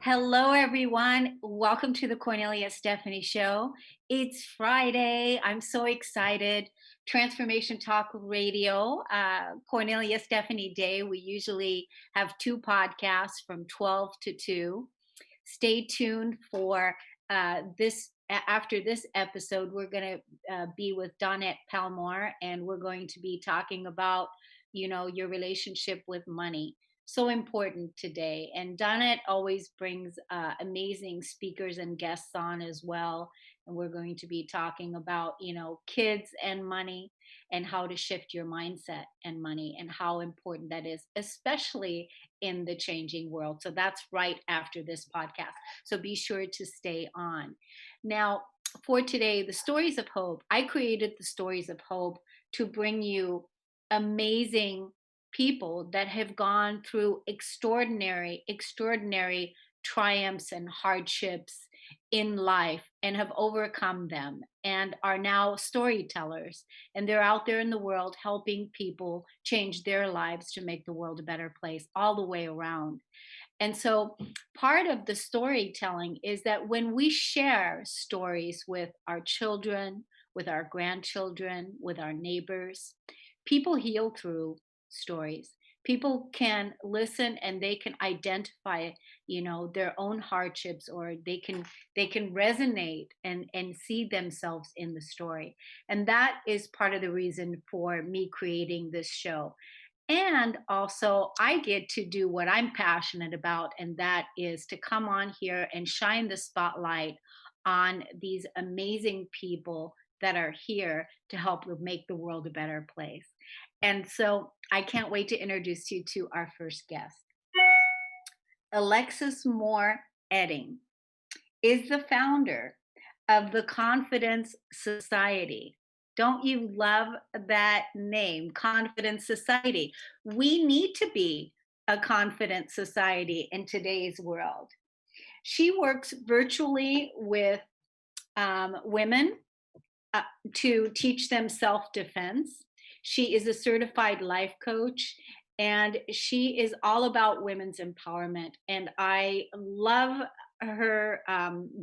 Hello, everyone. Welcome to the Kornelia Stephanie Show. It's Friday. I'm so excited. Transformation Talk Radio, Kornelia Stephanie Day. We usually have two podcasts from 12 to 2. Stay tuned for this. After this episode, we're going to be with Donette Palmore, and we're going to be talking about, your relationship with money. So important today. And Donette always brings amazing speakers and guests on as well. And we're going to be talking about, kids and money and how to shift your mindset and money and how important that is, especially in the changing world. So that's right after this podcast. So be sure to stay on. Now, for today, the stories of hope. I created the stories of hope to bring you amazing people that have gone through extraordinary triumphs and hardships in life and have overcome them and are now storytellers. And they're out there in the world helping people change their lives to make the world a better place all the way around. And so part of the storytelling is that when we share stories with our children, with our grandchildren, with our neighbors, people heal through stories. People can listen and they can identify, their own hardships, or they can resonate and see themselves in the story. And that is part of the reason for me creating this show. And also, I get to do what I'm passionate about, and that is to come on here and shine the spotlight on these amazing people that are here to help make the world a better place. And so I can't wait to introduce you to our first guest. Alexis Moore Edding is the founder of the Confidence Society. Don't you love that name, Confidence Society? We need to be a confident society in today's world. She works virtually with women to teach them self-defense. She is a certified life coach, and she is all about women's empowerment. And I love her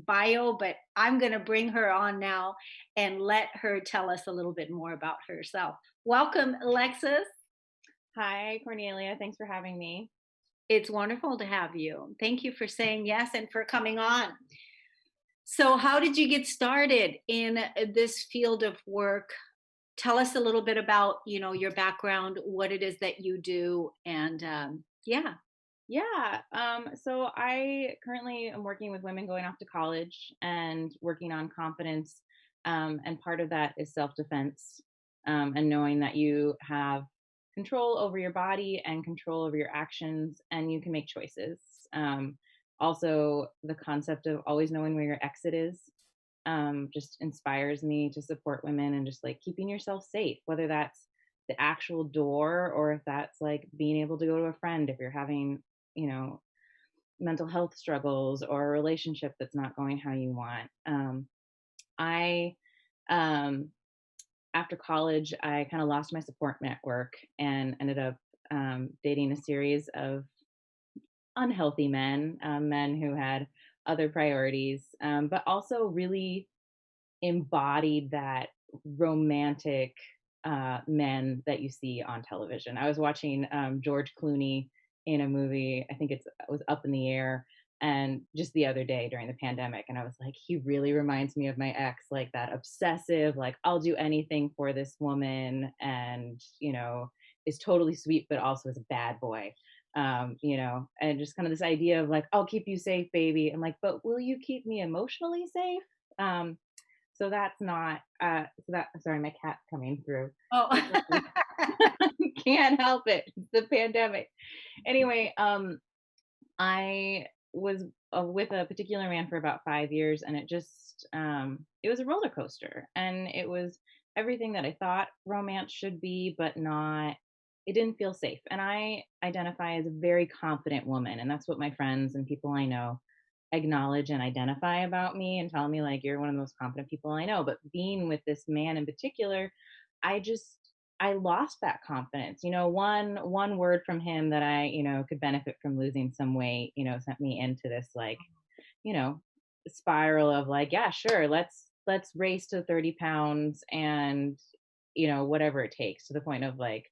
bio, but I'm going to bring her on now and let her tell us a little bit more about herself. Welcome, Alexis. Hi, Kornelia. Thanks for having me. It's wonderful to have you. Thank you for saying yes and for coming on. So how did you get started in this field of work? Tell us a little bit about, your background, what it is that you do, and yeah. So I currently am working with women going off to college and working on confidence. And part of that is self-defense, and knowing that you have control over your body and control over your actions, and you can make choices. Also, the concept of always knowing where your exit is just inspires me to support women and just like keeping yourself safe, whether that's the actual door or if that's like being able to go to a friend if you're having, mental health struggles or a relationship that's not going how you want. I After college, I kind of lost my support network and ended up dating a series of unhealthy men, men who had other priorities, but also really embodied that romantic men that you see on television. I was watching George Clooney in a movie. I think it was Up in the Air, and just the other day during the pandemic, and I was like, he really reminds me of my ex, like that obsessive, like I'll do anything for this woman, and is totally sweet, but also is a bad boy. And just kind of this idea of like, I'll keep you safe, baby. I'm like, but will you keep me emotionally safe? So that's not, sorry, my cat's coming through. Oh, Can't help it. It's the pandemic. Anyway, I was with a particular man for about 5 years, and it was a roller coaster, and it was everything that I thought romance should be, but not. It didn't feel safe. And I identify as a very confident woman, and that's what my friends and people I know acknowledge and identify about me and tell me like you're one of the most confident people I know. But being with this man in particular, I just I lost that confidence. One word from him that I, could benefit from losing some weight, sent me into this like, you know, spiral of like, yeah, sure, let's race to 30 pounds and, whatever it takes, to the point of like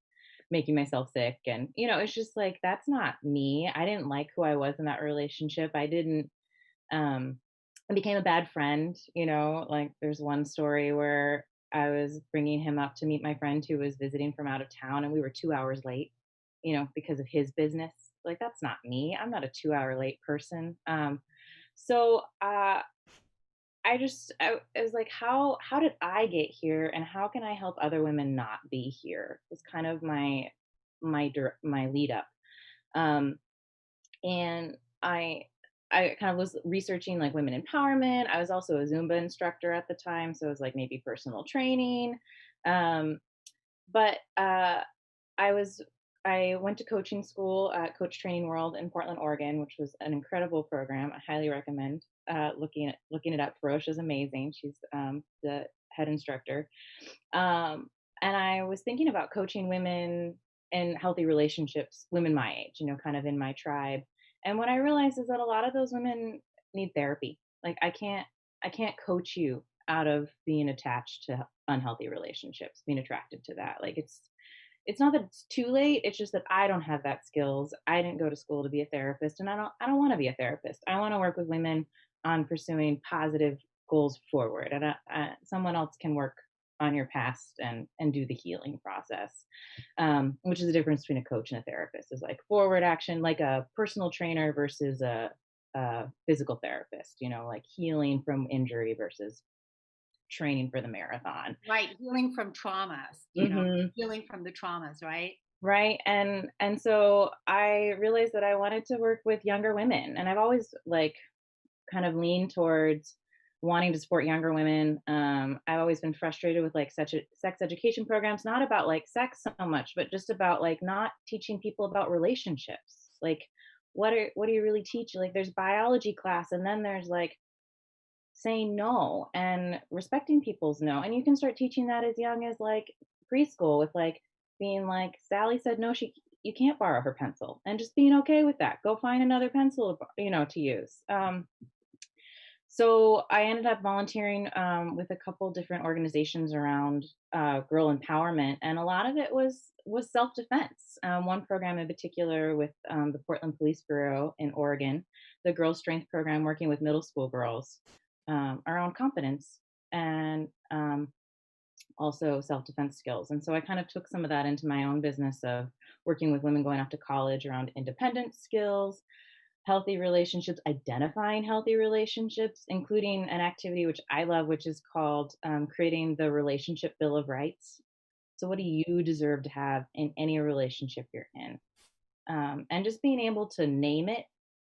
making myself sick. And, it's just like that's not me. I didn't like who I was in that relationship. I didn't um I became a bad friend. Like there's one story where I was bringing him up to meet my friend who was visiting from out of town, and we were 2 hours late, because of his business. Like that's not me. I'm not a 2 hour late person. So I was like, how did I get here, and how can I help other women not be here? Was kind of my lead up. Um, and I kind of was researching like women empowerment. I was also a Zumba instructor at the time, so it was like maybe personal training. Um, but I was I went to coaching school at Coach Training World in Portland, Oregon, which was an incredible program. I highly recommend looking it up. Ferocia is amazing. She's the head instructor. Um, and I was thinking about coaching women in healthy relationships, women my age, kind of in my tribe. And what I realized is that a lot of those women need therapy. Like I can't coach you out of being attached to unhealthy relationships, being attracted to that. Like it's not that it's too late. It's just that I don't have that skills. I didn't go to school to be a therapist, and I don't want to be a therapist. I want to work with women on pursuing positive goals forward, and someone else can work on your past and do the healing process, which is the difference between a coach and a therapist. Is like forward action, like a personal trainer versus a physical therapist. Like healing from injury versus training for the marathon. Right, healing from traumas, Hmm. healing from the traumas, right? Right. And so I realized that I wanted to work with younger women, and I've always like kind of leaned towards wanting to support younger women. I've always been frustrated with like such a sex education programs, not about like sex so much, but just about like not teaching people about relationships. Like what do you really teach? Like there's biology class, and then there's like saying no and respecting people's no. And you can start teaching that as young as like preschool, with like being like, Sally said no, you can't borrow her pencil, and just being okay with that. Go find another pencil, to use. So I ended up volunteering with a couple different organizations around girl empowerment, and a lot of it was self defense. One program in particular with the Portland Police Bureau in Oregon, the Girl Strength Program, working with middle school girls around confidence and also self defense skills. And so I kind of took some of that into my own business of working with women going off to college around independence skills, healthy relationships, identifying healthy relationships, including an activity which I love, which is called creating the relationship bill of rights. So, what do you deserve to have in any relationship you're in? And just being able to name it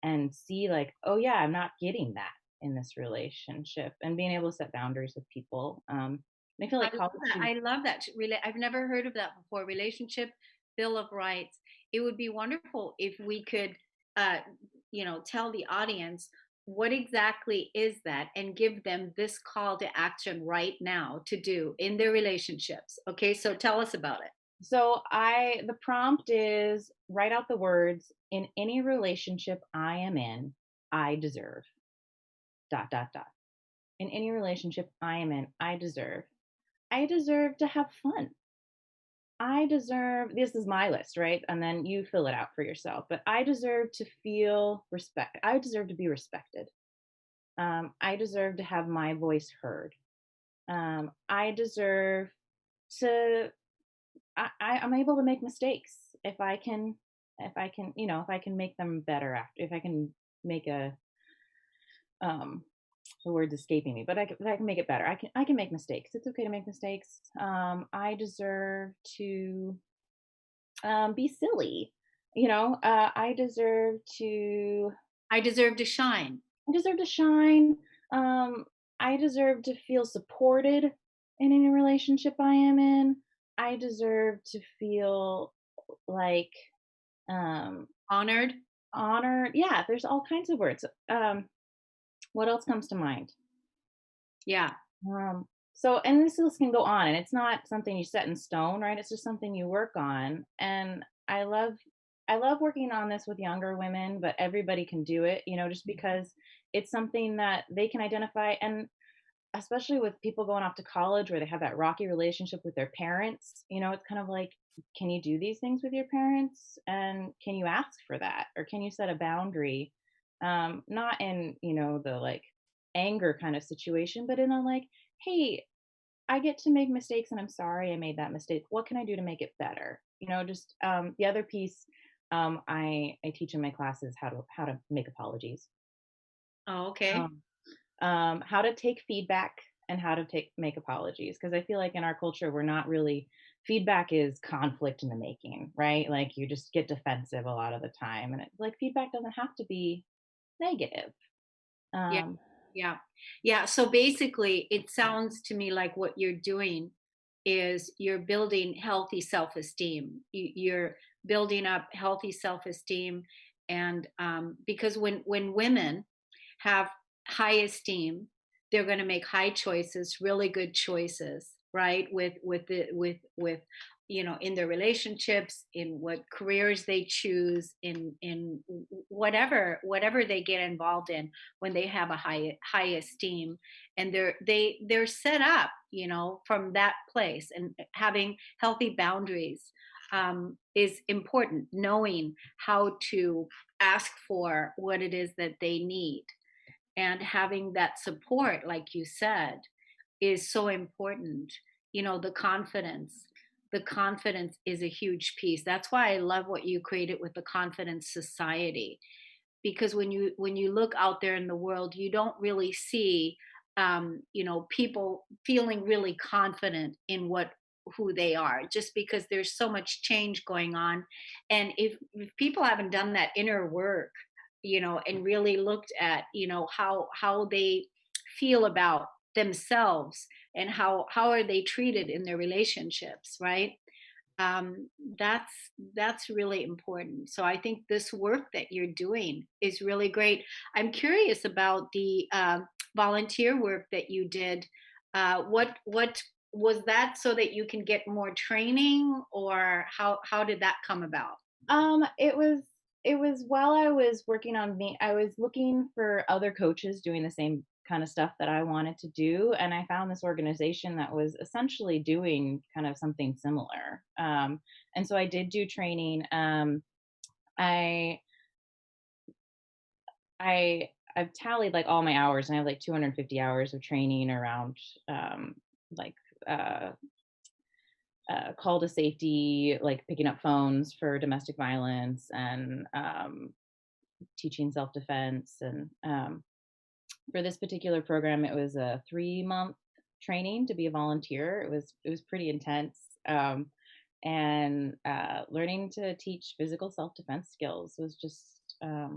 and see, like, oh, yeah, I'm not getting that in this relationship, and being able to set boundaries with people. And I feel I like love college that. should. I love that. I've never heard of that before. Relationship Bill of Rights. It would be wonderful if we could, uh, tell the audience what exactly is that, and give them this call to action right now to do in their relationships. Okay, so tell us about it. The prompt is write out the words, in any relationship I am in, I deserve dot dot dot. In any relationship I am in, I deserve to have fun. I deserve, this is my list, right? And then you fill it out for yourself. But I deserve to feel respect. I deserve to be respected. I deserve to have my voice heard. I deserve to, I'm able to make mistakes if I can make them better after, if I can make um, the word's escaping me, but I can make it better. I can make mistakes. It's okay to make mistakes. I deserve to be silly. I deserve to. I deserve to shine. I deserve to shine. Um, I deserve to feel supported and in a relationship I am in, I deserve to feel like um Honored? honored. Yeah, there's all kinds of words. What else comes to mind? Yeah. So, and this list can go on, and it's not something you set in stone, right? It's just something you work on. And I love working on this with younger women, but everybody can do it, just because it's something that they can identify. And especially with people going off to college where they have that rocky relationship with their parents, it's kind of like, can you do these things with your parents? And can you ask for that? Or can you set a boundary? Not in, the like anger kind of situation, but in a like, hey, I get to make mistakes and I'm sorry I made that mistake. What can I do to make it better? Just the other piece I teach in my classes how to make apologies. Oh, okay. Um, how to take feedback and how to make apologies, because I feel like in our culture we're not really, feedback is conflict in the making, right? Like you just get defensive a lot of the time, and it's like feedback doesn't have to be negative. Yeah. um Yeah. Yeah. So basically, it sounds to me like what you're doing is you're building healthy self esteem. You're building up healthy self esteem. And because when women have high esteem, they're going to make high choices, really good choices, right? With in their relationships, in what careers they choose, in whatever they get involved in when they have a high esteem, and they're set up, from that place, and having healthy boundaries is important. Knowing how to ask for what it is that they need, and having that support, like you said, is so important. The confidence is a huge piece. That's why I love what you created with the Confidence Society, because when you look out there in the world, you don't really see people feeling really confident in what who they are, just because there's so much change going on. And if people haven't done that inner work, and really looked at, how they feel about themselves, and how are they treated in their relationships, right? um, that's that's really important. So I think this work that you're doing is really great. I'm curious about the volunteer work that you did. What was that, so that you can get more training, or how did that come about? it was while I was working on me, I was looking for other coaches doing the same kind of stuff that I wanted to do, and I found this organization that was essentially doing kind of something similar. And so I did do training. I I've tallied like all my hours, and I have like 250 hours of training around like uh, call to safety, like picking up phones for domestic violence, and teaching self defense. And for this particular program, it was a 3 month training to be a volunteer. It was pretty intense. And learning to teach physical self defense skills was just, I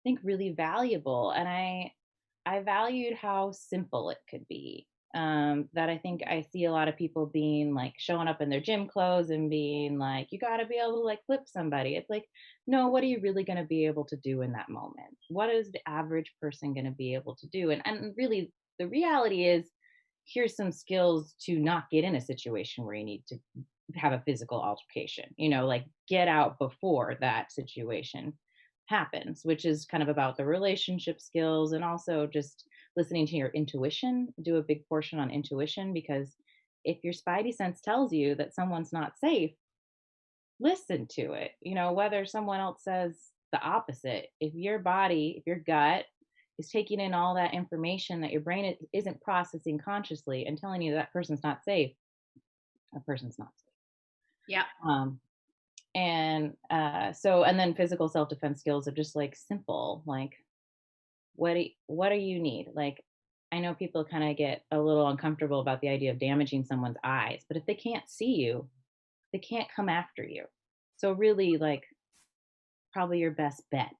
think, really valuable. And I valued how simple it could be. That I think I see a lot of people being like showing up in their gym clothes and being like, you got to be able to like flip somebody. It's like, no, what are you really going to be able to do in that moment? What is the average person going to be able to do? And really, the reality is, here's some skills to not get in a situation where you need to have a physical altercation, like get out before that situation happens, which is kind of about the relationship skills, and also just listening to your intuition. Do a big portion on intuition, because if your spidey sense tells you that someone's not safe, listen to it. Whether someone else says the opposite, if your gut is taking in all that information that your brain isn't processing consciously and telling you that person's not safe, a person's not safe. Yeah. And then physical self-defense skills are just like simple, like what do you need? Like, I know people kind of get a little uncomfortable about the idea of damaging someone's eyes, but if they can't see you, they can't come after you. So really, like, probably your best bet.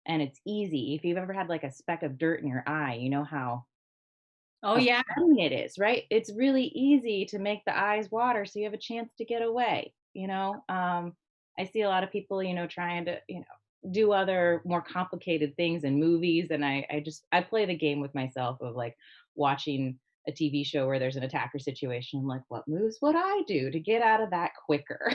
And it's easy. If you've ever had like a speck of dirt in your eye, you know how Oh, of yeah. funny it is, right? It's really easy to make the eyes water so you have a chance to get away, I see a lot of people, trying to, do other more complicated things in movies, and I play the game with myself of like watching a TV show where there's an attacker situation. I'm like, what moves would I do to get out of that quicker?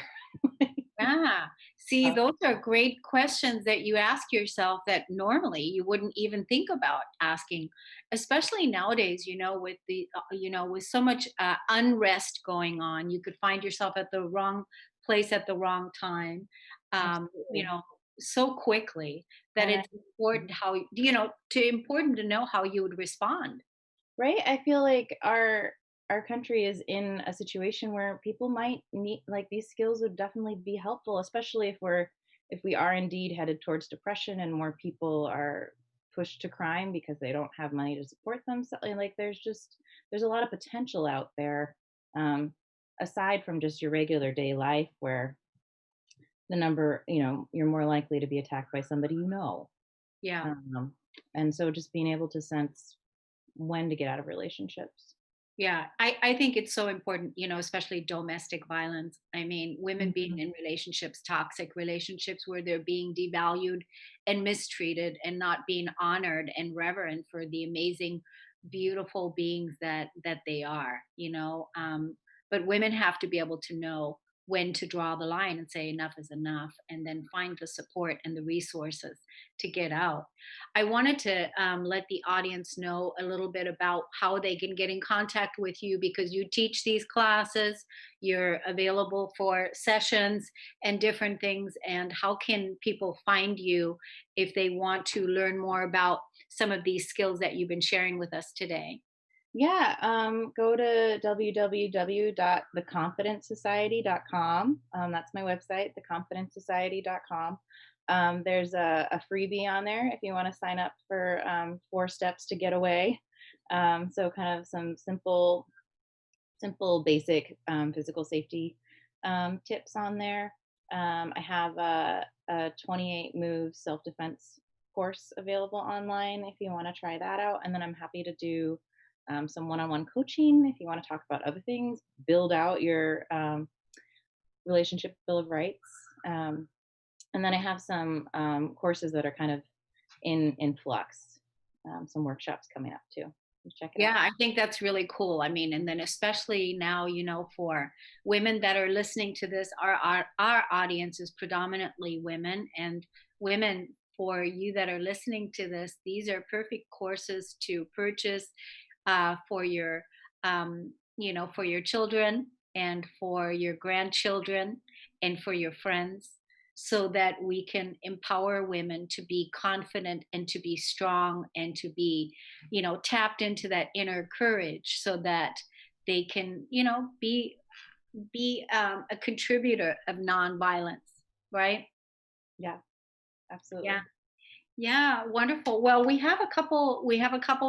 Yeah. See, Uh, those are great questions that you ask yourself that normally you wouldn't even think about asking, especially nowadays, with so much unrest going on, you could find yourself at the wrong place at the wrong time, um, you Absolutely. know, so quickly that And I it's important important to know how you would respond. Right? I feel like our country is in a situation where people might need, like, these skills would definitely be helpful, especially if we are indeed headed towards depression and more people are pushed to crime because they don't have money to support themselves. Like, there's a lot of potential out there, um, aside from just your regular day life where you're more likely to be attacked by somebody you know. Yeah. Um, and so just being able to sense when to get out of relationships. Yeah, I think it's so important, especially domestic violence. I mean, women being Mhm. in relationships, toxic relationships where they're being devalued and mistreated and not being honored and reverent for the amazing, beautiful beings that they are, but women have to be able to know when to draw the line and say enough is enough and then find the support and the resources to get out. I wanted to let the audience know a little bit about how they can get in contact with you because you teach these classes, you're available for sessions and different things. And how can people find you if they want to learn more about some of these skills that you've been sharing with us today? Yeah, go to www.theconfidencesociety.com. That's my website, theconfidencesociety.com. There's a freebie on there if you want to sign up for 4 steps to get away. So kind of some simple, basic physical safety tips on there. I have a 28 move self defense course available online if you want to try that out. And then I'm happy to do some one on one coaching if you want to talk about other things, build out your relationship bill of rights. Um, and then I have some courses that are kind of in flux, some workshops coming up too. Check it Yeah, out. I think that's really cool. I mean, and then especially now, for women that are listening to this, our audience is predominantly women, and women, for you that are listening to this, these are perfect courses to purchase for your children and for your grandchildren and for your friends, so that we can empower women to be confident and to be strong and to be tapped into that inner courage so that they can be a contributor of nonviolence, right? Yeah, Yeah. absolutely. Yeah, wonderful. Well, we have a couple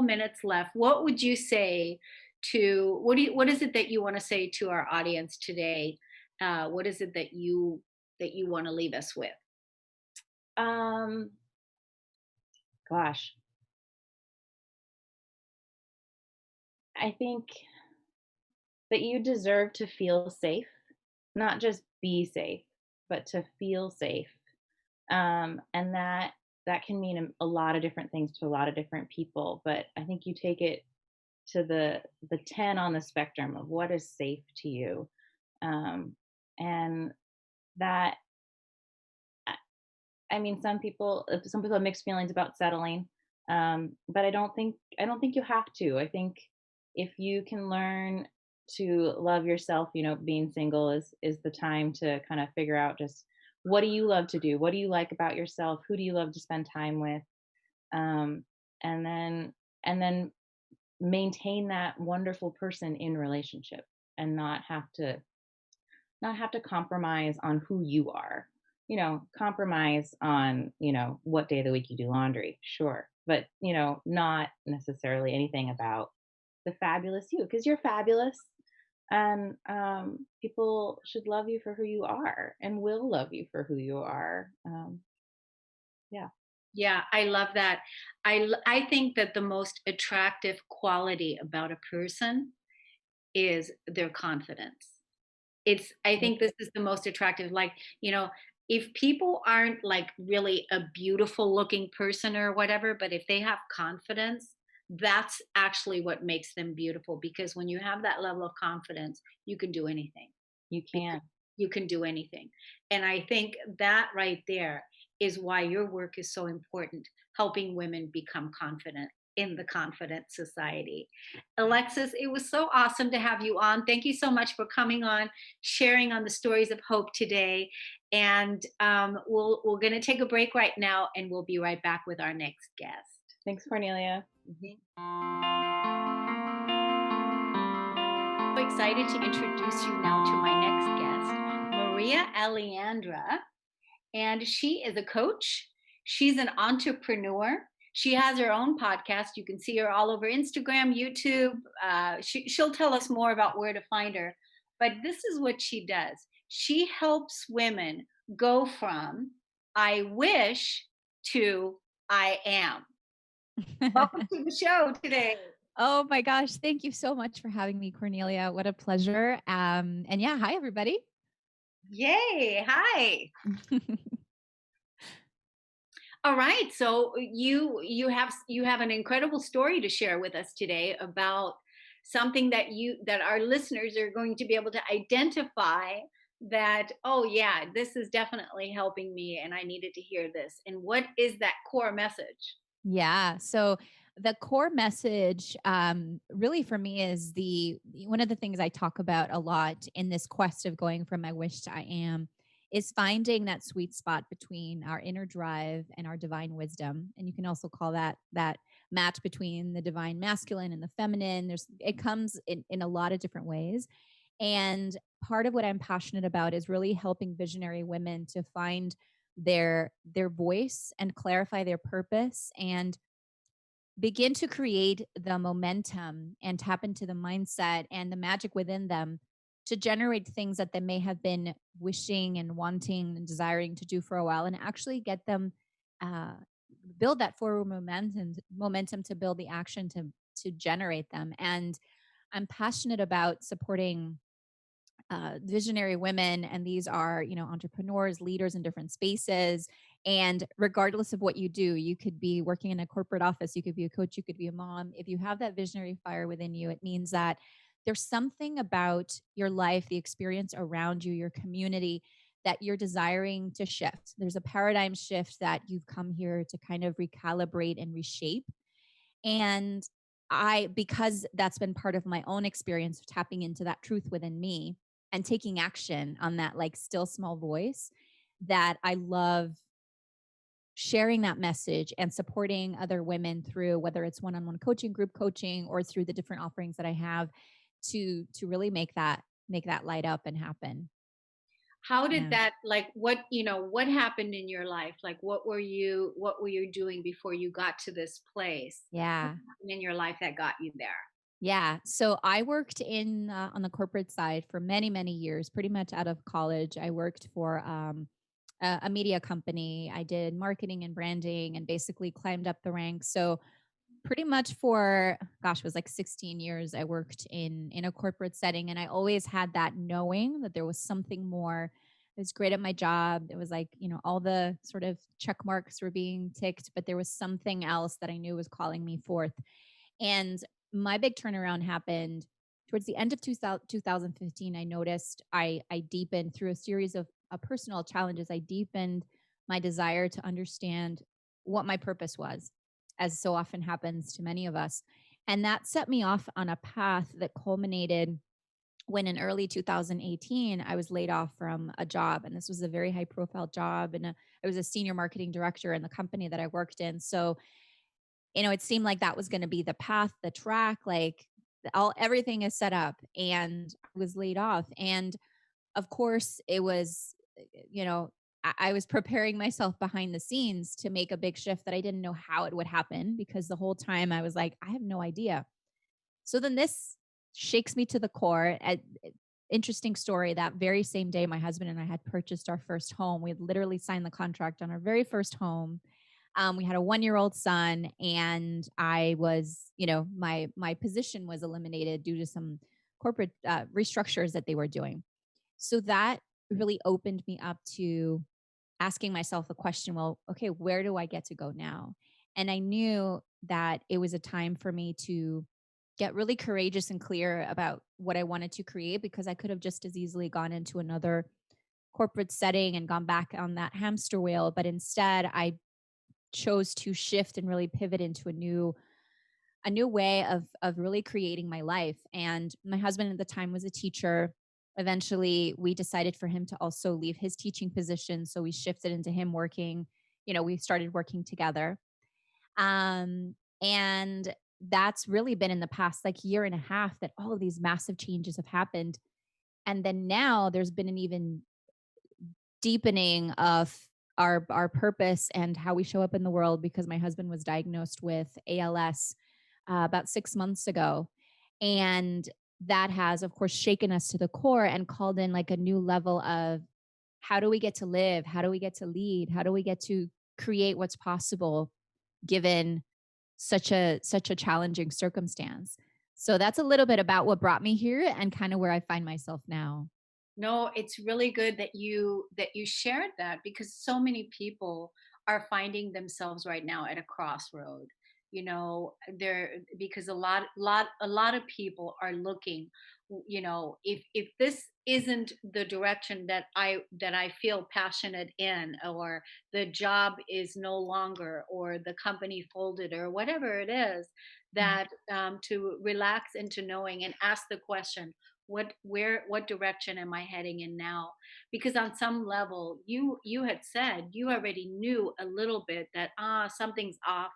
minutes left. What would you say to what is it that you want to say to our audience today? What is it that you want to leave us with? Um, Gosh, I think that you deserve to feel safe, not just be safe, but to feel safe. And that can mean a lot of different things to a lot of different people. But I think you take it to the 10 on the spectrum of what is safe to you, and that I I mean, some people have mixed feelings about settling, but I don't think you have to. I think if you can learn to love yourself, being single is the time to kind of figure out just what do you love to do, what do you like about yourself, who do you love to spend time with, um, and then and then maintain that wonderful person in relationship and not have to compromise on who you are. Compromise on, what day of the week you do laundry, sure. But, not necessarily anything about the fabulous you, because you're fabulous. And people should love you for who you are and will love you for who you are. Yeah. Yeah, I love that. I think that the most attractive quality about a person is their confidence. It's I Yeah. think this is the most attractive, like, if people aren't like really a beautiful looking person or whatever, but if they have confidence, that's actually what makes them beautiful, because when you have that level of confidence, you can do anything. You You can can. you can do anything. And I think that right there is why your work is so important, helping women become confident in the confident society. Alexis, it was so awesome to have you on. Thank you so much for coming on, sharing on the stories of hope today. And we're going to take a break right now, and we'll be right back with our next guest. Thanks, Cornelia. Mhm. So excited to introduce you now to my next guest, Maria Alejandra. And she is a coach. She's an entrepreneur. She has her own podcast. You can see her all over Instagram, YouTube. She'll tell us more about where to find her. But this is what she does. She helps women go from I wish to I am. Welcome to the show today. Oh my gosh. Thank you so much for having me, Cornelia. What a pleasure. And yeah, hi, everybody. Yay. Hi. All right. So you have an incredible story to share with us today about something that our listeners are going to be able to identify, that, oh yeah, this is definitely helping me and I needed to hear this. And what is that core message? Yeah. So the core message, really for me, is the one of the things I talk about a lot in this quest of going from I wish to I am is finding that sweet spot between our inner drive and our divine wisdom. And you can also call that match between the divine masculine and the feminine. It comes in a lot of different ways. And part of what I'm passionate about is really helping visionary women to find their voice and clarify their purpose and begin to create the momentum and tap into the mindset and the magic within them to generate things that they may have been wishing and wanting and desiring to do for a while, and actually get them uh, build that forward momentum to build the action to generate them. And I'm passionate about supporting visionary women, and these are, entrepreneurs, leaders in different spaces. And regardless of what you do, you could be working in a corporate office, you could be a coach, you could be a mom. If you have that visionary fire within you, it means that there's something about your life, the experience around you, your community, that you're desiring to shift. There's a paradigm shift that you've come here to kind of recalibrate and reshape. And because that's been part of my own experience of tapping into that truth within me and taking action on that, like, still small voice, that I love sharing that message and supporting other women through, whether it's one-on-one coaching, group coaching, or through the different offerings that I have to really make that light up and happen. How did Yeah. that, like, what happened in your life? Like, what were you doing before you got to this place? What Yeah. happened in your life that got you there? Yeah. So I worked in on the corporate side for many, many years. Pretty much out of college, I worked for a media company. I did marketing and branding, and basically climbed up the ranks. So pretty much for, gosh, it was like 16 years I worked in a corporate setting, and I always had that knowing that there was something more. I was great at my job. It was like, all the sort of check marks were being ticked, but there was something else that I knew was calling me forth. And my big turnaround happened towards the end of 2015. I noticed I deepened through a series of personal challenges. I deepened my desire to understand what my purpose was, as so often happens to many of us. And that set me off on a path that culminated when in early 2018, I was laid off from a job. And this was a very high profile job. And I was a senior marketing director in the company that I worked in. So it seemed like that was going to be the path, the track, like everything is set up, and I was laid off. And of course it was, you know, I was preparing myself behind the scenes to make a big shift that I didn't know how it would happen, because the whole time I was like, I have no idea. So then this shakes me to the core. Interesting story. That very same day, my husband and I had purchased our first home. We had literally signed the contract on our very first home. We had a 1-year-old son, and I was, my position was eliminated due to some corporate restructures that they were doing. So that really opened me up to asking myself the question, well, okay, where do I get to go now? And I knew that it was a time for me to get really courageous and clear about what I wanted to create, because I could have just as easily gone into another corporate setting and gone back on that hamster wheel. But instead, I chose to shift and really pivot into a new way of really creating my life. And my husband at the time was a teacher. Eventually, we decided for him to also leave his teaching position, so we shifted into him working. We started working together. And that's really been in the past like year and a half that all of these massive changes have happened. And then now there's been an even deepening of our purpose and how we show up in the world, because my husband was diagnosed with ALS about 6 months ago. And that has, of course, shaken us to the core and called in like a new level of how do we get to live? How do we get to lead? How do we get to create what's possible given such a challenging circumstance? So that's a little bit about what brought me here and kind of where I find myself now. No, it's really good that you shared that, because so many people are finding themselves right now at a crossroad. They're because a lot of people are looking, if this isn't the direction that I feel passionate in, or the job is no longer, or the company folded, or whatever it is, Mm. that to relax into knowing and ask the question, what direction am I heading in now? Because on some level, you had said you already knew a little bit that something's off,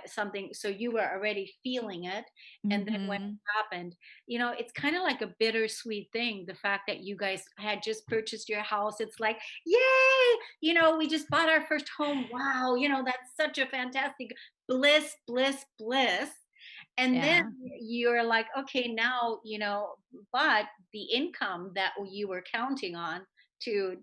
something, so you were already feeling it. And then when Mhm. it happened, it's kind of like a bittersweet thing, the fact that you guys had just purchased your house. It's like, yay, we just bought our first home. Wow, that's such a fantastic bliss, bliss, bliss. And then Yeah. you're like, okay, now, but the income that you were counting on to,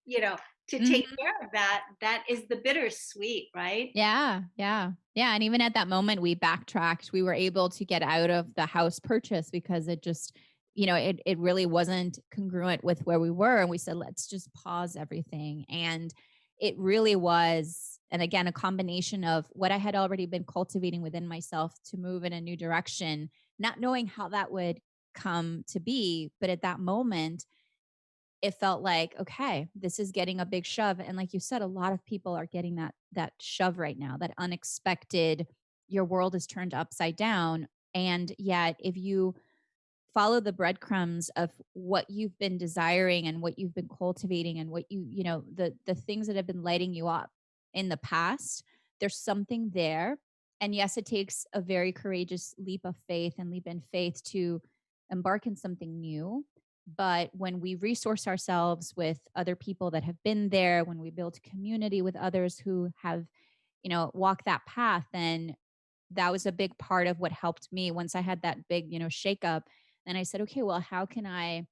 you know, to take Mhm. care of that is the bittersweet, right? Yeah, yeah. Yeah, and even at that moment we backtracked. We were able to get out of the house purchase because it just, it really wasn't congruent with where we were, and we said let's just pause everything. And it really was, and again, a combination of what I had already been cultivating within myself to move in a new direction, not knowing how that would come to be, but at that moment it felt like, okay, this is getting a big shove. And like you said, a lot of people are getting that shove right now, that unexpected, your world is turned upside down. And yet if you follow the breadcrumbs of what you've been desiring and what you've been cultivating and what the things that have been lighting you up in the past, there's something there. And yes, it takes a very courageous leap of faith and leap in faith to embark in something new. But when we resource ourselves with other people that have been there, when we build community with others who have, walked that path, then that was a big part of what helped me once I had that big, shakeup. And I said, okay, well, how can I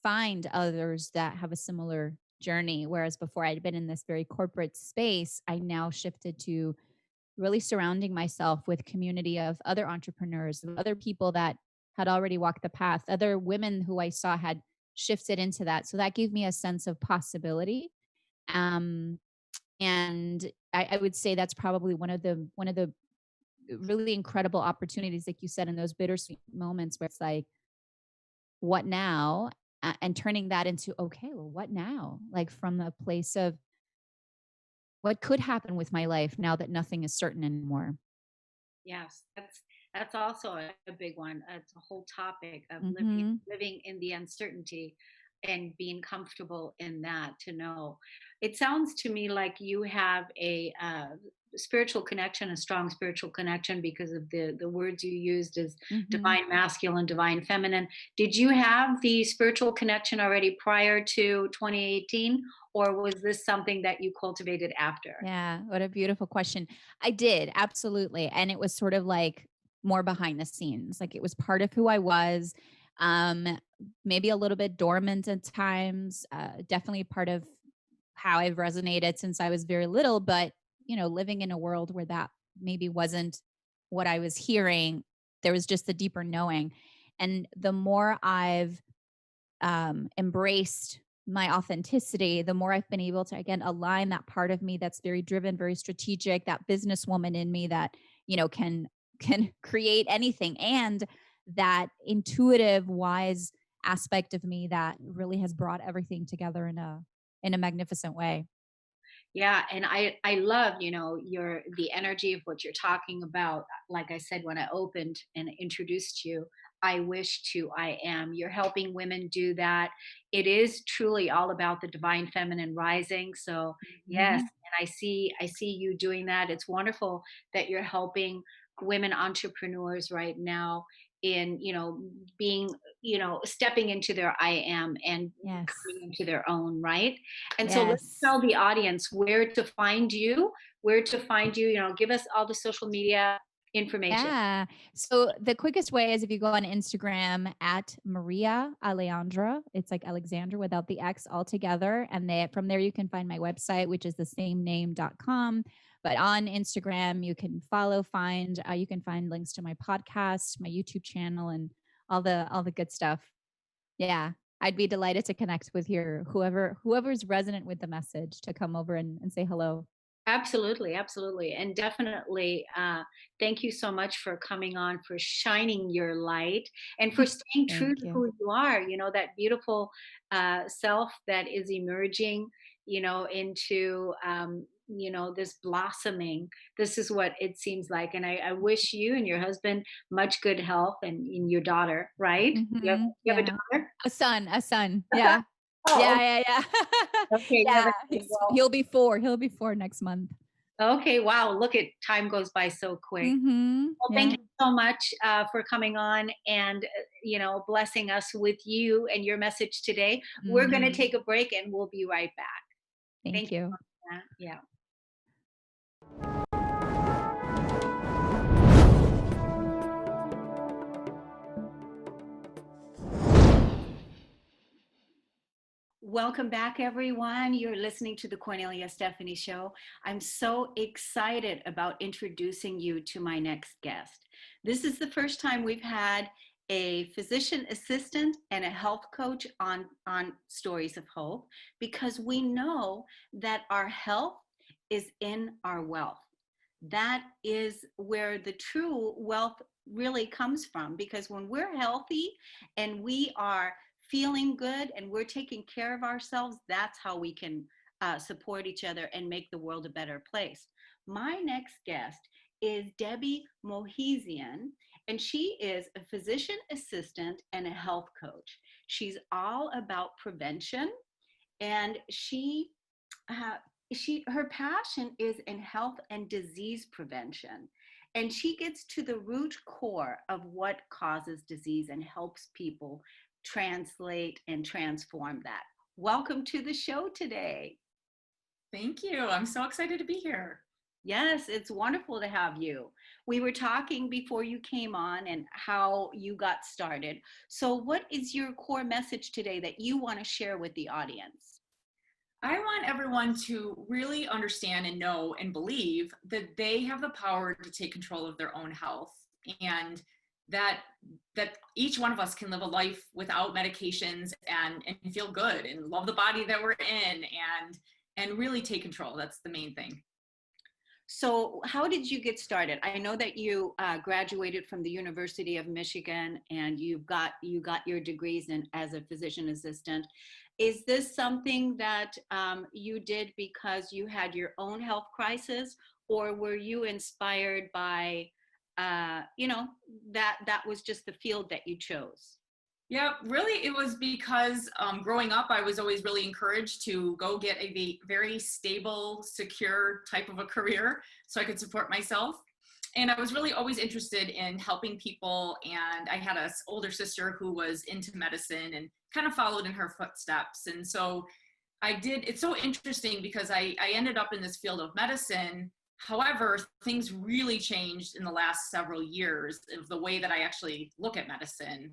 find others that have a similar journey? Whereas before I'd been in this very corporate space, I now shifted to really surrounding myself with community of other entrepreneurs, of other people that had already walked the path, other women who I saw had shifted into that. So that gave me a sense of possibility. Um, and I would say that's probably one of the really incredible opportunities, like you said, in those bittersweet moments where it's like, what now? And turning that into, okay, well, what now? Like from the place of what could happen with my life now that nothing is certain anymore. Yes, that's also a big one. It's a whole topic of living Hmm. living in the uncertainty and being comfortable in that. To know, it sounds to me like you have a spiritual connection, a strong spiritual connection, because of the words you used as Hmm. divine masculine, divine feminine. Did you have the spiritual connection already prior to 2018, or was this something that you cultivated after? Yeah, what a beautiful question. I did, absolutely. And it was sort of like more behind the scenes. Like it was part of who I was. Um, Maybe a little bit dormant at times. Definitely part of how I've resonated since I was very little, but living in a world where that maybe wasn't what I was hearing. There was just the deeper knowing. And the more I've embraced my authenticity, the more I've been able to, again, align that part of me that's very driven, very strategic, that businesswoman in me that, can create anything, and that intuitive, wise aspect of me that really has brought everything together in a magnificent way. Yeah, and I love, the energy of what you're talking about. Like I said when I opened and introduced you, I wish to I am. You're helping women do that. It is truly all about the divine feminine rising. So, yes, Mhm. and I see you doing that. It's wonderful that you're helping women entrepreneurs right now in, being, stepping into their I am and Yes. coming into their own, right? And so let's Yes. tell the audience where to find you, give us all the social media information. Yeah. So the quickest way is if you go on Instagram at Maria Alejandra. It's like Alexandra without the X altogether. And from there you can find my website, which is the same name.com. But on Instagram, you can you can find links to my podcast, my YouTube channel, and all the good stuff. Yeah. I'd be delighted to connect with whoever's resonant with the message to come over and say hello. Absolutely, absolutely. And definitely, thank you so much for coming on, for shining your light, and for staying true Thank to you. who you are, that beautiful self that is emerging, into, this blossoming. This is what it seems like. And I wish you and your husband much good health, and your daughter, right? You have Yeah. a daughter? A son. Yeah. Oh, Yeah, yeah, yeah. okay. You Yeah, have a well, he'll be 4 next month. okay. Wow. Look at time goes by so quick. Well, thank Yeah. you so much for coming on and, blessing us with you and your message today. We're going to Mhm. take a break and we'll be right back. Thank Thank you. you. Maria. Yeah. Welcome back, everyone. You're listening to the Cornelia Stephanie Show. I'm so excited about introducing you to my next guest. This is the first time we've had a physician assistant and a health coach on Stories of Hope, because we know that our health is in our wealth. That is where the true wealth really comes from, because when we're healthy and we are feeling good and we're taking care of ourselves, that's how we can support each other and make the world a better place. My next guest is Debbie Moheesian, and she is a physician assistant and a health coach. She's all about prevention, and uh, her passion is in health and disease prevention, and she gets to the root core of what causes disease and helps people translate and transform that. Welcome to the show today. Thank you. I'm so excited to be here. Yes, it's wonderful to have you. We were talking before you came on and how you got started. So what is your core message today that you want to share with the audience? I want everyone to really understand and know and believe that they have the power to take control of their own health, and that each one of us can live a life without medications and feel good and love the body that we're in and really take control. That's the main thing. So how did you get started? I know that you graduated from the University of Michigan and you got your degrees as a physician assistant. Is this something that you did because you had your own health crisis, or were you inspired by, that was just the field that you chose? Yeah, really, it was because growing up, I was always really encouraged to go get a very stable, secure type of a career so I could support myself. And I was really always interested in helping people. And I had an older sister who was into medicine and kind of followed in her footsteps. And so it's so interesting because I ended up in this field of medicine. However, things really changed in the last several years of the way that I actually look at medicine.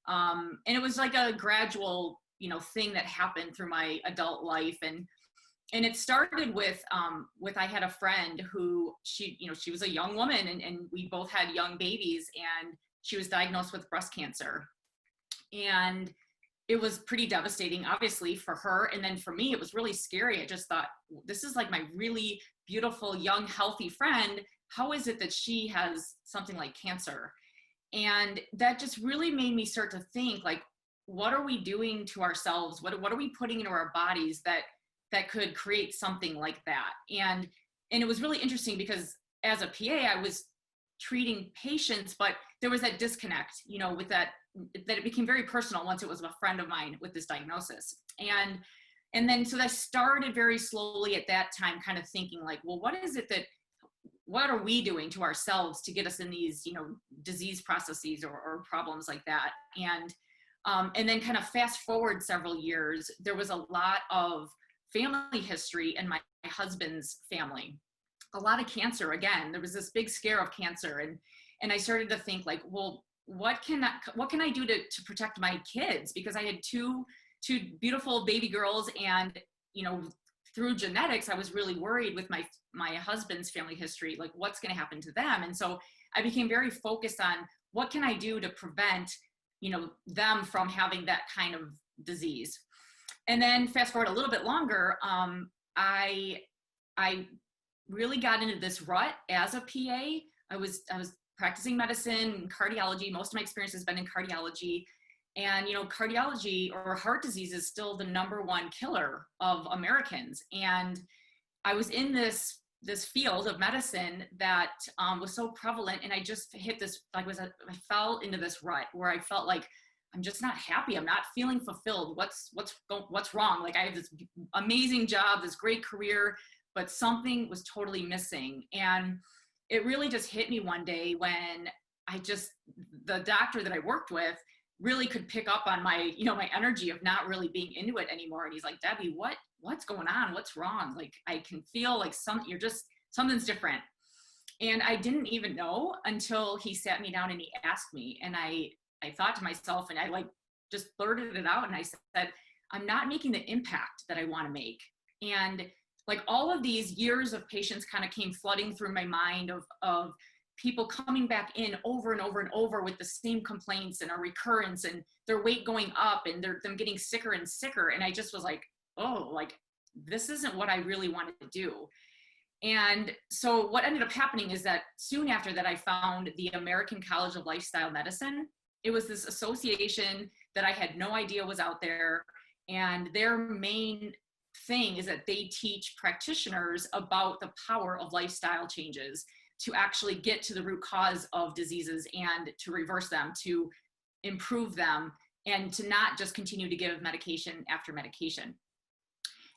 And it was like a gradual, thing that happened through my adult life. And And it started with I had a friend who she was a young woman, and we both had young babies, and she was diagnosed with breast cancer. And it was pretty devastating, obviously, for her. And then for me, it was really scary. I just thought, this is like my really beautiful, young, healthy friend. How is it that she has something like cancer? And that just really made me start to think, like, what are we doing to ourselves? What are we putting into our bodies that could create something like that? And it was really interesting because as a PA, I was treating patients, but there was that disconnect, with that it became very personal once it was a friend of mine with this diagnosis. And then so I started very slowly at that time kind of thinking like, well, what are we doing to ourselves to get us in these, disease processes or problems like that? And then kind of fast forward several years, there was a lot of family history in my husband's family, a lot of cancer. Again, there was this big scare of cancer. And I started to think like, well, what can I do to protect my kids? Because I had two beautiful baby girls, and, through genetics, I was really worried with my husband's family history, like what's going to happen to them. And so I became very focused on what can I do to prevent, them from having that kind of disease. And then fast forward a little bit longer, I really got into this rut as a PA. I was practicing medicine and cardiology. Most of my experience has been in cardiology. And, cardiology or heart disease is still the #1 killer of Americans. And I was in this field of medicine that was so prevalent. And I just hit this, I fell into this rut where I felt like, I'm just not happy. I'm not feeling fulfilled. What's wrong? Like I have this amazing job, this great career, but something was totally missing. And it really just hit me one day when the doctor that I worked with really could pick up on my, my energy of not really being into it anymore. And he's like, Debbie, what's going on? What's wrong? Like, I can feel like something's different. And I didn't even know until he sat me down and he asked me, and I thought to myself, and I just blurted it out. And I said, I'm not making the impact that I want to make. And all of these years of patients kind of came flooding through my mind of people coming back in over and over and over with the same complaints and a recurrence and their weight going up and them getting sicker and sicker. And I just was like, oh, this isn't what I really wanted to do. And so what ended up happening is that soon after that, I found the American College of Lifestyle Medicine. It was this association that I had no idea was out there. And their main thing is that they teach practitioners about the power of lifestyle changes to actually get to the root cause of diseases and to reverse them, to improve them, and to not just continue to give medication after medication.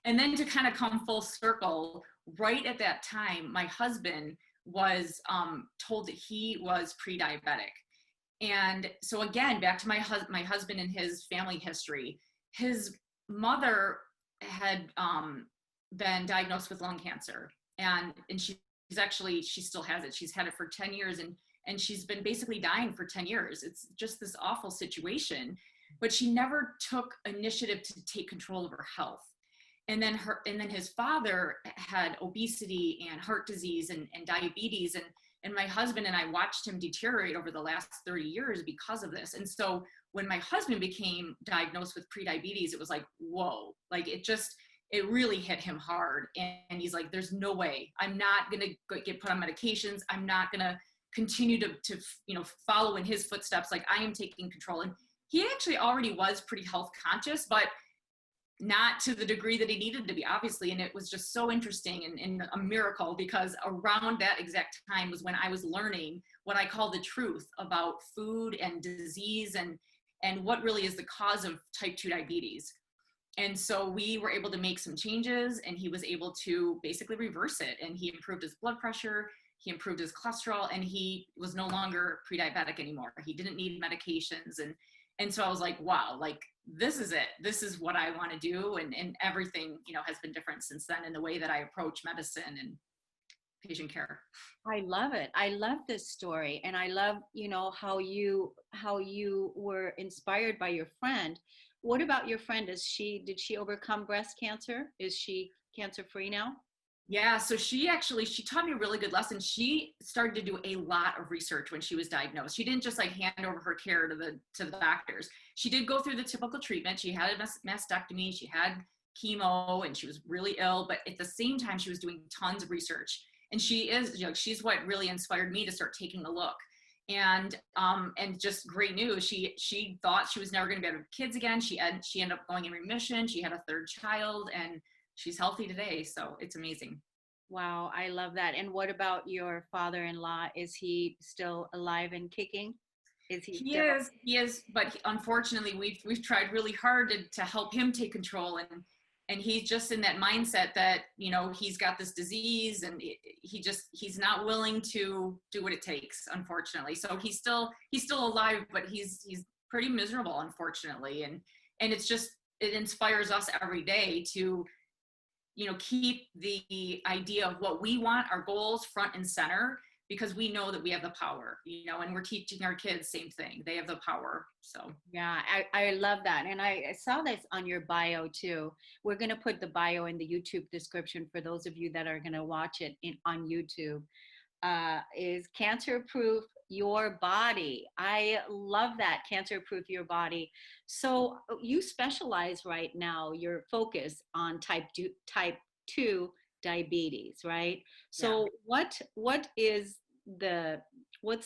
And then to kind of come full circle, right at that time, my husband was told that he was pre-diabetic. And so again, back to my husband and his family history, his mother had been diagnosed with lung cancer, and she still has it. She's had it for 10 years and she's been basically dying for 10 years. It's just this awful situation, but she never took initiative to take control of her health. And then his father had obesity and heart disease and diabetes. And my husband and I watched him deteriorate over the last 30 years because of this. And so when my husband became diagnosed with prediabetes, it was like, whoa, it really hit him hard. And he's like, there's no way. I'm not going to get put on medications. I'm not going to continue to follow in his footsteps. Like, I am taking control. And he actually already was pretty health conscious, but not to the degree that he needed to be, obviously. And it was just so interesting and a miracle, because around that exact time was when I was learning what I call the truth about food and disease and what really is the cause of type 2 diabetes. And so we were able to make some changes, and he was able to basically reverse it. And he improved his blood pressure, he improved his cholesterol, and he was no longer pre-diabetic anymore. He didn't need medications. And so I was like, wow, this is it. This is what I want to do. And everything, has been different since then in the way that I approach medicine and patient care. I love it. I love this story. And I love, how you were inspired by your friend. What about your friend? Did she overcome breast cancer? Is she cancer free now? Yeah, so she taught me a really good lesson. She started to do a lot of research when she was diagnosed. She didn't just like hand over her care to the doctors. She did go through the typical treatment. She had a mastectomy, she had chemo, and she was really ill, but at the same time she was doing tons of research. And she's what really inspired me to start taking a look. And just great news. She thought she was never going to be able to have kids again. She ended up going in remission. She had a third child, and she's healthy today. So it's amazing. Wow, I love that. And what about your father-in-law? Is he still alive and kicking? Is he He still? is, but unfortunately we've tried really hard to help him take control, and he's just in that mindset that, you know, he's got this disease, and he's not willing to do what it takes, unfortunately. So he's still alive, but he's pretty miserable, unfortunately. And it inspires us every day to, you know, keep the idea of what we want, our goals, front and center, because we know that we have the power, you know, and we're teaching our kids same thing. They have the power. So Yeah, I love that. And I saw this on your bio too. We're going to put the bio in the YouTube description for those of you that are going to watch it on YouTube. Is cancer proof your body. I love that, cancer proof your body. So you specialize right now, your focus on type 2 diabetes, right? So what's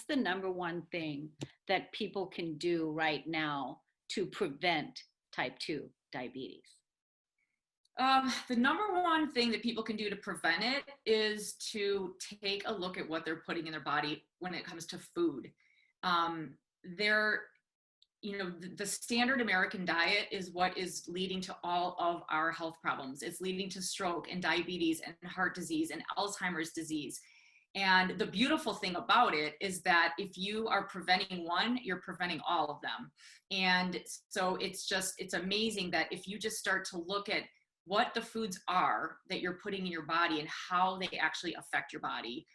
the number one thing that people can do right now to prevent type 2 diabetes? The number one thing that people can do to prevent it is to take a look at what they're putting in their body when it comes to food. The standard American diet is what is leading to all of our health problems. It's leading to stroke and diabetes and heart disease and Alzheimer's disease. And the beautiful thing about it is that if you are preventing one, you're preventing all of them. And so it's amazing that if you just start to look at what the foods are that you're putting in your body and how they actually affect your body,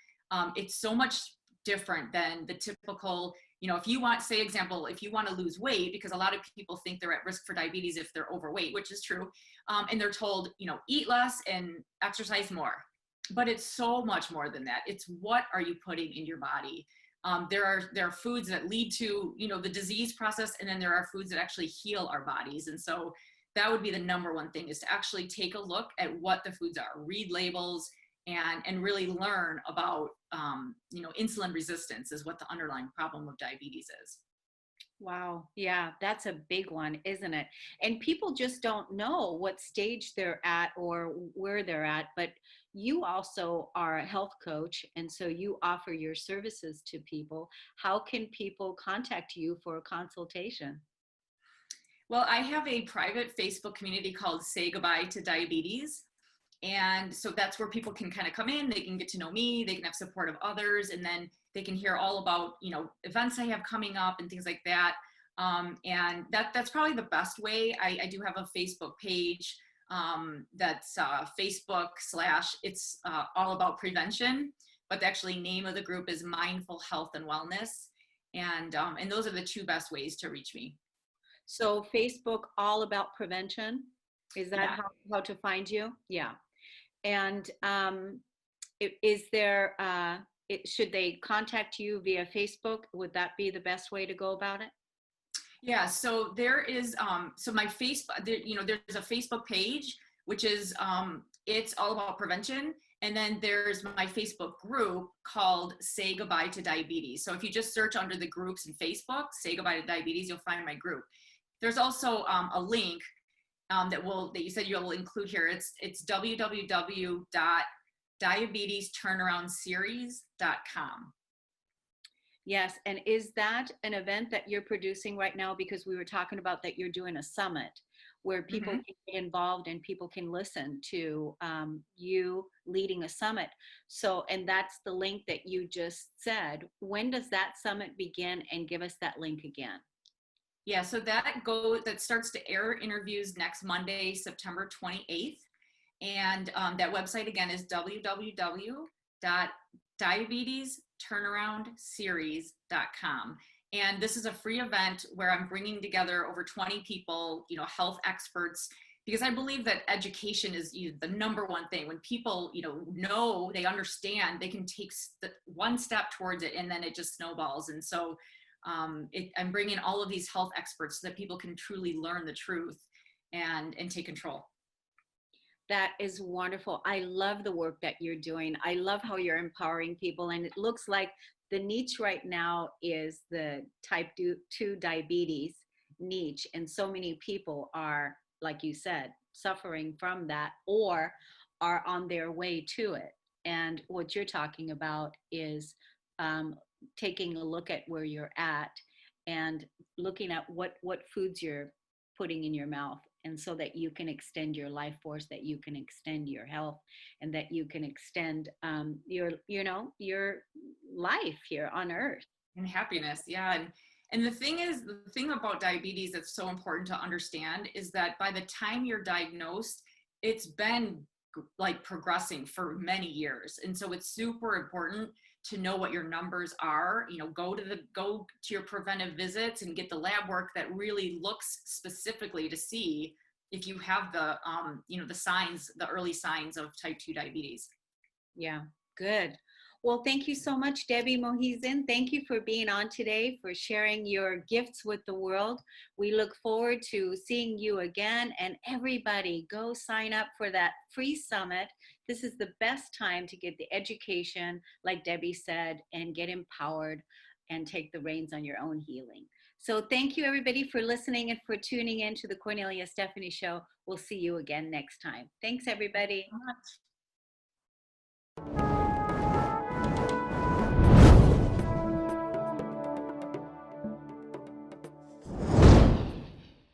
it's so much different than the typical, you know, if you want to lose weight, because a lot of people think they're at risk for diabetes if they're overweight, which is true. And they're told, you know, eat less and exercise more. But it's so much more than that. It's what are you putting in your body? There are foods that lead to, you know, the disease process, and then there are foods that actually heal our bodies. And so that would be the number one thing, is to actually take a look at what the foods are, read labels, and really learn about, you know, insulin resistance is what the underlying problem of diabetes is. Wow. Yeah, that's a big one, isn't it? And people just don't know what stage they're at or where they're at. But you also are a health coach, and so you offer your services to people. How can people contact you for a consultation? Well, I have a private Facebook community called Say Goodbye to Diabetes. And so that's where people can kind of come in, they can get to know me, they can have support of others, and then they can hear all about, you know, events I have coming up and things like that. And that's probably the best way. I do have a Facebook page that's Facebook / it's all about prevention, but the actually name of the group is Mindful Health and Wellness. And those are the two best ways to reach me. So Facebook, all about prevention. Is that how to find you? Yeah. And should they contact you via Facebook? Would that be the best way to go about it? Yeah, so there is, so my Facebook, there's a Facebook page, which is, it's all about prevention. And then there's my Facebook group called Say Goodbye to Diabetes. So if you just search under the groups in Facebook, Say Goodbye to Diabetes, you'll find my group. There's also a link that you said you'll include here. It's www.diabetesturnaroundseries.com. Yes, and is that an event that you're producing right now? Because we were talking about that you're doing a summit where people can get involved and people can listen to you leading a summit. So, and that's the link that you just said. When does that summit begin? And give us that link again. Yeah, so that starts to air interviews next Monday, September 28th. And that website again is www.diabetesturnaroundseries.com. And this is a free event where I'm bringing together over 20 people, you know, health experts, because I believe that education is the number one thing. When people, know, they understand, they can take one step towards it, and then it just snowballs. And so I'm bringing all of these health experts so that people can truly learn the truth and take control. That is wonderful. I love the work that you're doing. I love how you're empowering people. And it looks like the niche right now is the type 2 diabetes niche. And so many people are, like you said, suffering from that or are on their way to it. And what you're talking about is taking a look at where you're at and looking at what foods you're putting in your mouth, and so that you can extend your life force, that you can extend your health, and that you can extend your life here on earth. And happiness. Yeah. And the thing about diabetes that's so important to understand is that by the time you're diagnosed, it's been like progressing for many years. And so it's super important to know what your numbers are. Go to your preventive visits and get the lab work that really looks specifically to see if you have the signs, the early signs of type 2 diabetes. Yeah, good. Well, thank you so much, Debbie Moheesian. Thank you for being on today, for sharing your gifts with the world. We look forward to seeing you again. And everybody, go sign up for that free summit. This is the best time to get the education, like Debbie said, and get empowered and take the reins on your own healing. So thank you, everybody, for listening and for tuning in to the Kornelia Stephanie Show. We'll see you again next time. Thanks, everybody.